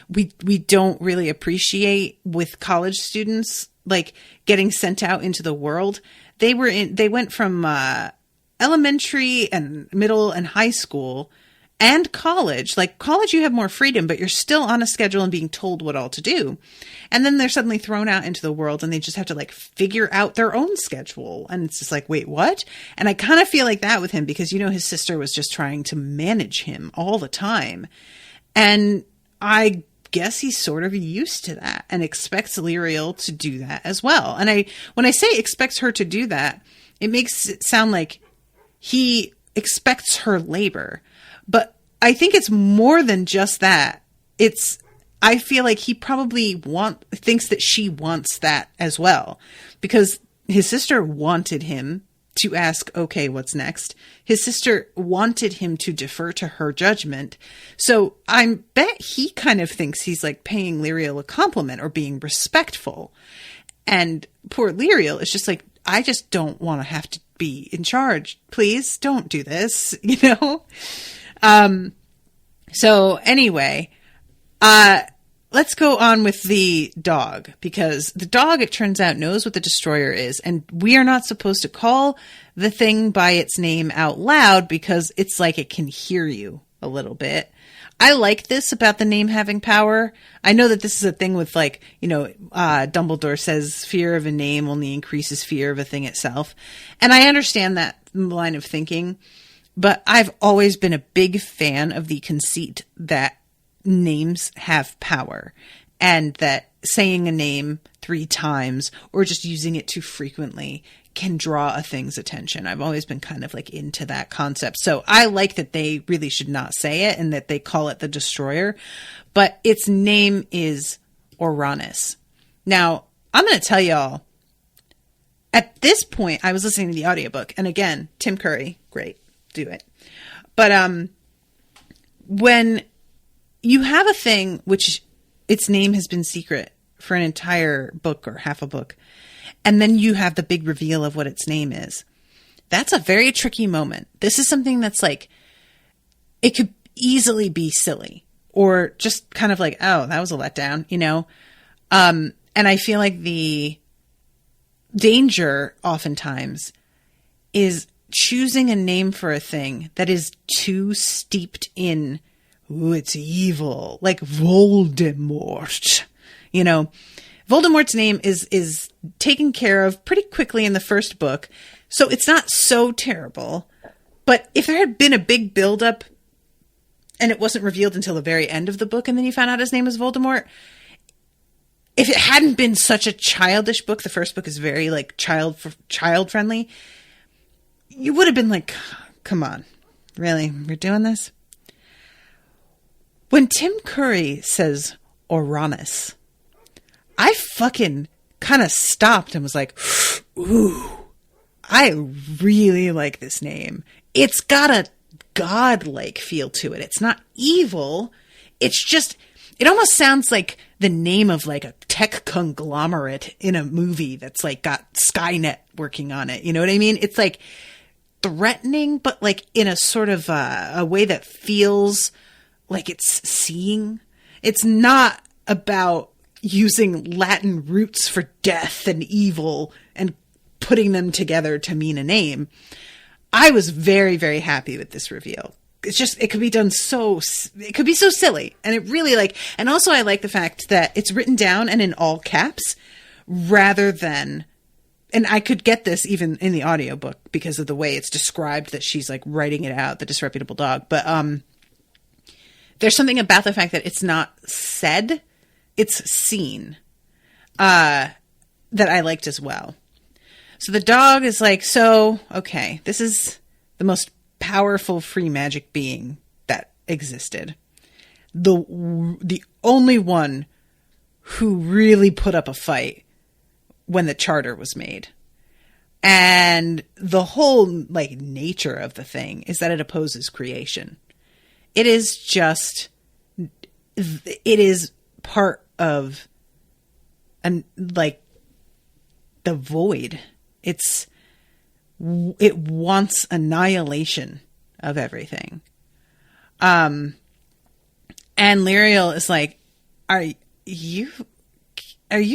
we don't really appreciate with college students, like getting sent out into the world. They went from elementary and middle and high school and college. Like, college, you have more freedom, but you're still on a schedule and being told what all to do. And then they're suddenly thrown out into the world and they just have to like figure out their own schedule. And it's just like, wait, what? And I kind of feel like that with him because, you know, his sister was just trying to manage him all the time. And I guess he's sort of used to that and expects Lirael to do that as well. And when I say expects her to do that, it makes it sound like he expects her labor. But I think it's more than just that. I feel like he probably thinks that she wants that as well, because his sister wanted him to ask, okay, what's next? His sister wanted him to defer to her judgment. So I bet he kind of thinks he's like paying Lirael a compliment or being respectful. And poor Lirael is just like, I just don't want to have to be in charge. Please don't do this, you know? So anyway, let's go on with the dog, because the dog, it turns out, knows what the destroyer is. And we are not supposed to call the thing by its name out loud because it's like it can hear you a little bit. I like this about the name having power. I know that this is a thing with, like, you know, Dumbledore says fear of a name only increases fear of a thing itself. And I understand that line of thinking, but I've always been a big fan of the conceit that names have power, and that saying a name 3 times or just using it too frequently can draw a thing's attention. I've always been kind of like into that concept. So I like that they really should not say it and that they call it the Destroyer, but its name is Oranus. Now, I'm going to tell y'all, at this point, I was listening to the audiobook, and again, Tim Curry, great, do it. But when you have a thing which its name has been secret for an entire book or half a book, and then you have the big reveal of what its name is, that's a very tricky moment. This is something that's like, it could easily be silly or just kind of like, oh, that was a letdown, you know? And I feel like the danger oftentimes is choosing a name for a thing that is too steeped in, ooh, it's evil, like Voldemort. You know, Voldemort's name is taken care of pretty quickly in the first book, so it's not so terrible. But if there had been a big buildup and it wasn't revealed until the very end of the book and then you found out his name was Voldemort, if it hadn't been such a childish book, the first book is very like child friendly, you would have been like, come on, really? We're doing this? When Tim Curry says Uranus, I fucking kind of stopped and was like, ooh, I really like this name. It's got a godlike feel to it. It's not evil. It's just, it almost sounds like the name of like a tech conglomerate in a movie that's like got Skynet working on it. You know what I mean? It's like threatening, but like in a sort of a way that feels like it's seeing. It's not about using Latin roots for death and evil and putting them together to mean a name. I was very, very happy with this reveal. It's just, it could be done it could be so silly. And it really like, and also I like the fact that it's written down and in all caps rather than, and I could get this even in the audiobook because of the way it's described that she's like writing it out, the disreputable dog. But there's something about the fact that it's not said, it's seen, that I liked as well. So the dog is like, so, okay, this is the most powerful free magic being that existed. The only one who really put up a fight when the charter was made. And the whole like nature of the thing is that it opposes creation. It is just, it is part of like the void. It wants annihilation of everything. And Lirael is like, are you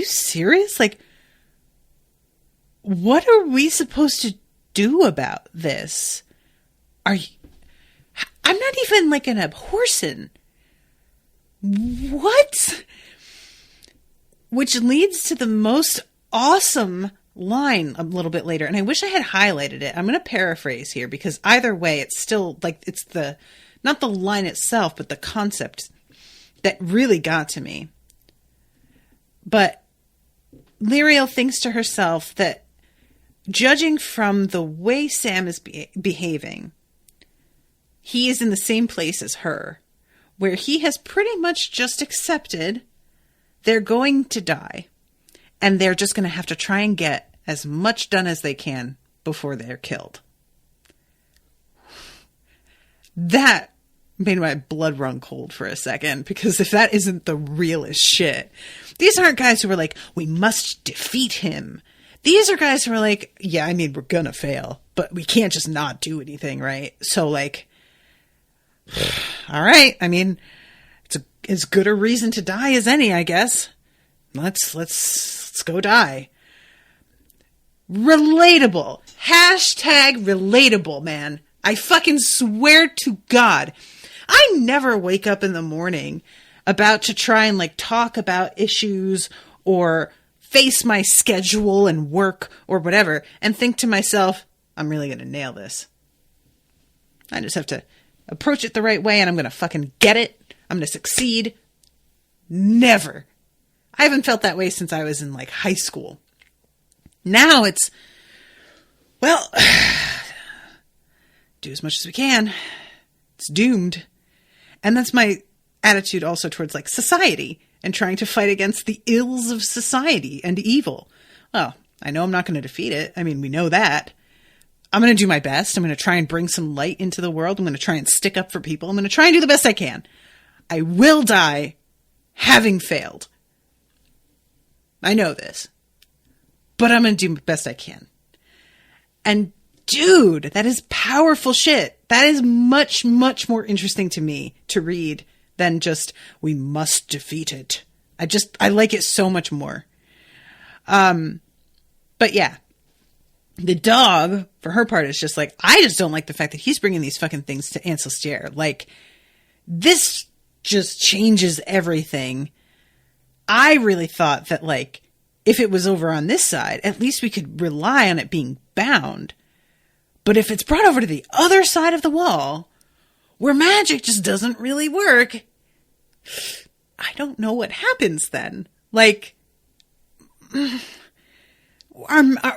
serious? Like, what are we supposed to do about this? I'm not even like an Abhorsen. What? Which leads to the most awesome line a little bit later. And I wish I had highlighted it. I'm going to paraphrase here because either way, it's still like, it's not the line itself, but the concept that really got to me. But Lirael thinks to herself that judging from the way Sam is behaving, he is in the same place as her, where he has pretty much just accepted they're going to die, and they're just going to have to try and get as much done as they can before they're killed. That made my blood run cold for a second, because if that isn't the realest shit, these aren't guys who are like, we must defeat him. These are guys who are like, yeah, I mean, we're gonna fail, but we can't just not do anything, right? So like, all right, I mean, it's as good a reason to die as any, I guess. Let's go die. Relatable. Hashtag relatable, man. I fucking swear to God. I never wake up in the morning about to try and like talk about issues or face my schedule and work or whatever and think to myself, I'm really going to nail this. I just have to approach it the right way and I'm going to fucking get it. I'm going to succeed. Never. I haven't felt that way since I was in like high school. Now it's, well, do as much as we can. It's doomed. And that's my attitude also towards like society and trying to fight against the ills of society and evil. Well, I know I'm not going to defeat it. I mean, we know that. I'm going to do my best. I'm going to try and bring some light into the world. I'm going to try and stick up for people. I'm going to try and do the best I can. I will die having failed. I know this. But I'm going to do the best I can. And dude, that is powerful shit. That is much, much more interesting to me to read than just, we must defeat it. I like it so much more. But yeah, the dog, for her part, is just like, I just don't like the fact that he's bringing these fucking things to Ancestier. Like, this just changes everything. I really thought that, like, if it was over on this side, at least we could rely on it being bound. But if it's brought over to the other side of the wall, where magic just doesn't really work, I don't know what happens then. Like,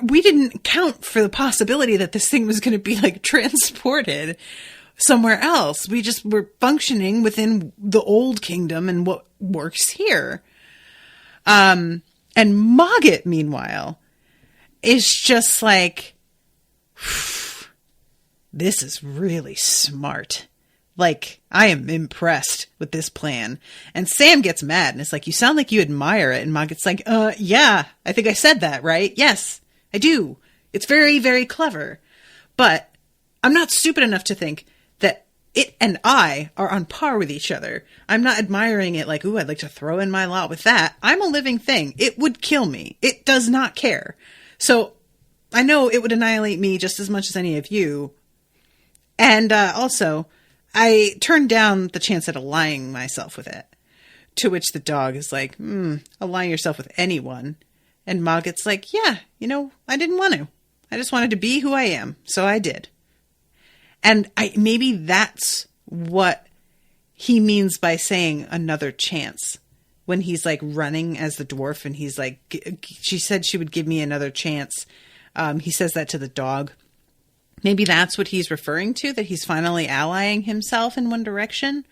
we didn't account for the possibility that this thing was going to be like transported somewhere else. We just were functioning within the old kingdom and what works here. And Mogget, meanwhile, is just like, this is really smart. Like, I am impressed with this plan. And Sam gets mad and it's like, you sound like you admire it. And Mogget's like, yeah, I think I said that, right? Yes, I do. It's very, very clever. But I'm not stupid enough to think that it and I are on par with each other. I'm not admiring it like, ooh, I'd like to throw in my lot with that. I'm a living thing. It would kill me. It does not care. So I know it would annihilate me just as much as any of you. And also, I turned down the chance at allying myself with it. To which the dog is like, allying yourself with anyone. And Mogget's like, yeah, I didn't want to. I just wanted to be who I am. So I did. And maybe that's what he means by saying another chance. When he's like running as the dwarf and he's like, she said she would give me another chance. He says that to the dog. Maybe that's what he's referring to, that he's finally allying himself in one direction.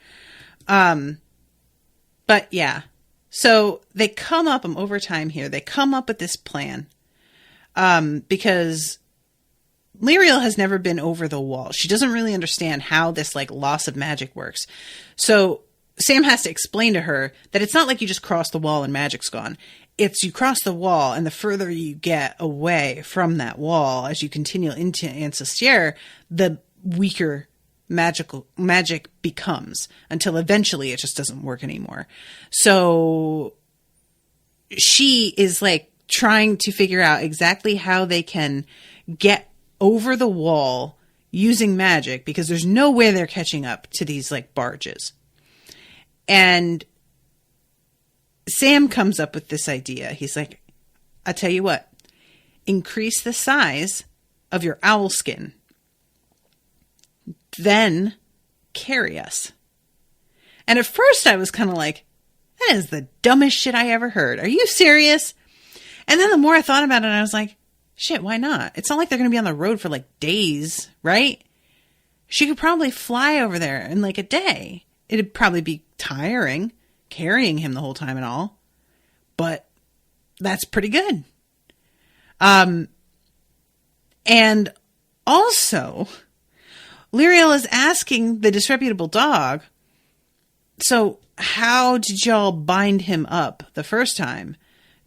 But yeah. So they come up, I'm over time here. They come up with this plan. Because Lirael has never been over the wall. She doesn't really understand how this like loss of magic works. So Sam has to explain to her that it's not like you just cross the wall and magic's gone. It's you cross the wall, and the further you get away from that wall as you continue into Ancestier, the weaker magic becomes, until eventually it just doesn't work anymore. So she is like trying to figure out exactly how they can get over the wall using magic, because there's no way they're catching up to these like barges. And Sam comes up with this idea. He's like, I'll tell you what, increase the size of your owl skin, then carry us. And at first I was kind of like, that is the dumbest shit I ever heard. Are you serious? And then the more I thought about it, I was like, shit, why not? It's not like they're going to be on the road for like days, right? She could probably fly over there in like a day. It'd probably be tiring carrying him the whole time and all, but that's pretty good. And also, Lirael is asking the disreputable dog, so how did y'all bind him up the first time?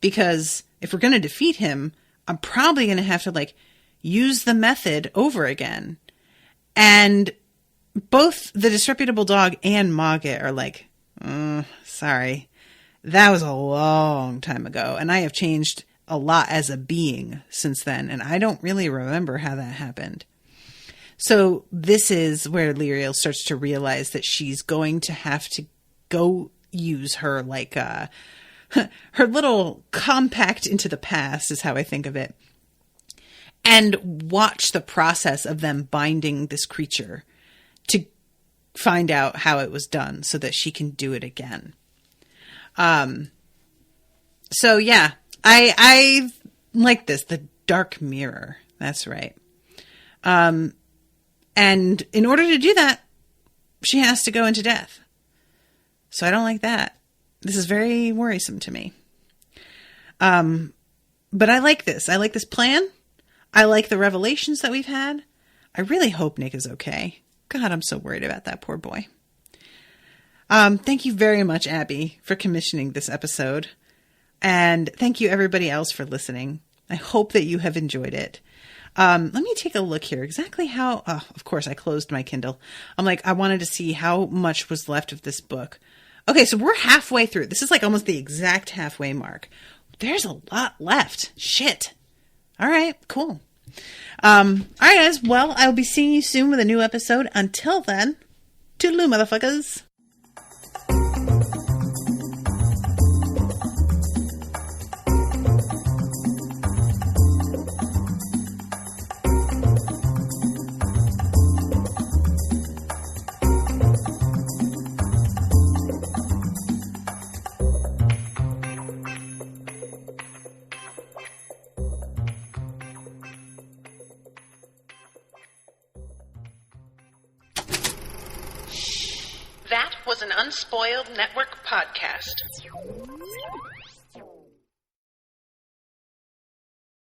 Because if we're going to defeat him, I'm probably going to have to like use the method over again. And both the disreputable dog and Mogget are like, sorry, that was a long time ago, and I have changed a lot as a being since then, and I don't really remember how that happened. So this is where Lirael starts to realize that she's going to have to go use her like her little compact into the past is how I think of it, and watch the process of them binding this creature to find out how it was done so that she can do it again. So yeah, I like this, the dark mirror. That's right. And in order to do that, she has to go into death. So I don't like that. This is very worrisome to me. But I like this. I like this plan. I like the revelations that we've had. I really hope Nick is okay. God, I'm so worried about that poor boy. Thank you very much, Abbey, for commissioning this episode. And thank you, everybody else, for listening. I hope that you have enjoyed it. Let me take a look here. Exactly how... of course, I closed my Kindle. I'm like, I wanted to see how much was left of this book. Okay, so we're halfway through. This is like almost the exact halfway mark. There's a lot left. Shit. All right, cool. All right, guys. Well, I'll be seeing you soon with a new episode. Until then, toodaloo, motherfuckers. Unspoiled Network podcast.